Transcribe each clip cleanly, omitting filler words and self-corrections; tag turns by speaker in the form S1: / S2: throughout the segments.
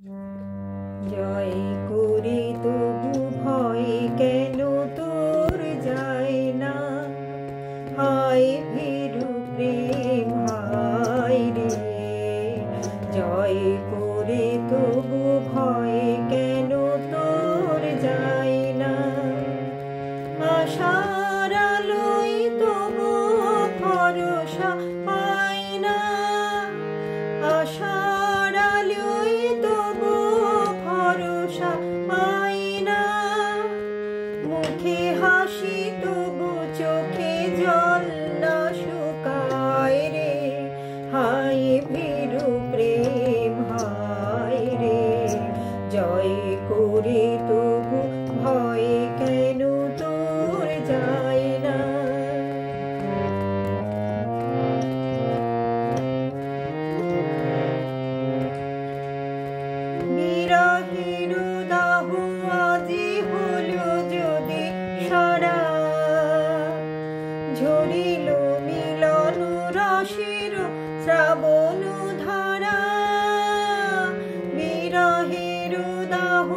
S1: জয় করি তবু ভয় কেন তোর যায় না, হায় ভীরু প্রেম হায় রে। জয় করে তবু ভয় কেন তোর যায় না, আশার আলোয় তবু ভরসা পাই না, আশার আলোয় তবু ভরসা পাই না। মুখে হাসি তবু চোখে জল না শুকায় রে, হায় ভীরু প্রেম হায় রে। জয় করে তবু ভয় কেন তোর যায় না। বিরহের দাহ আজি হলো যদি সারা, ঝরিল মিলন রসের শ্রাবণ ধারা। বিরহের দাহ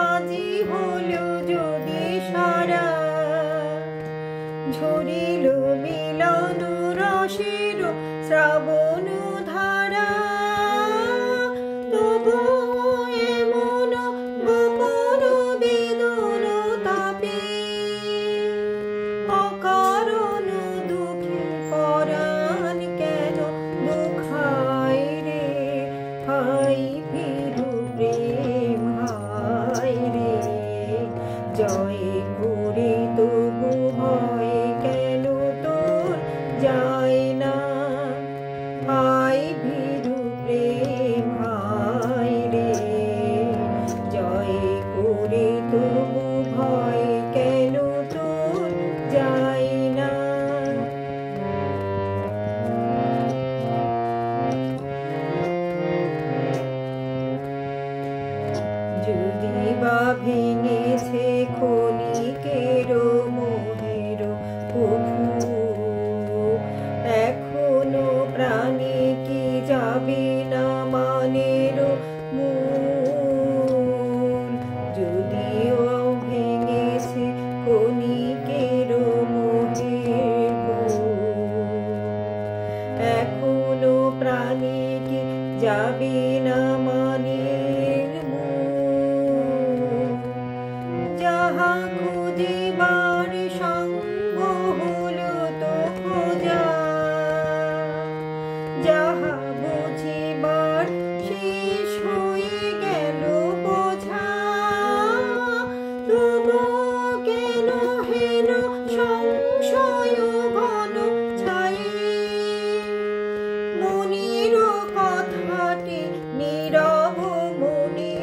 S1: আজি হলো যদি সারা, ঝরিল মিলন রসের শ্রাবণ ধারা। তবু এমন গোপন বেদন তাপে, অকারণ দুঃখে পরাণ কেন দুঃখায় রে, হায় ভীরু প্রেম হায় রে। জয় করে তবু ভয় কেন তোর যায় না, হায় ভীরু প্রেম হায় রে। জয় করে তবু ভয় কেন তোর যায় না। যদি বা ভেঙেছে ক্ষণিকের মোহের কভু, এখনো প্রাণে কি যাবে না মানের মূল। যদিও ভেঙেছে ক্ষণিকের মোহের কভু, এখনো প্রাণে কি যাবে না মানের মূল। যাহা খুঁজিবার সঙ্গ হলো তো খোঁজা, যাহা বুঝিবার শেষ হয়ে গেল বোঝা। তবু কেন হেন সংশয় ঘন ছায়ে, মনের কথাটি নীরব মনে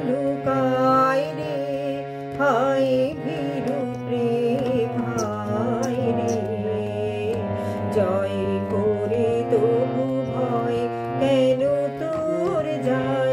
S1: লুকায় রে, হায় ভীরু প্রেম হায় রে। জয় করে তবু ভয় কেন তোর যায়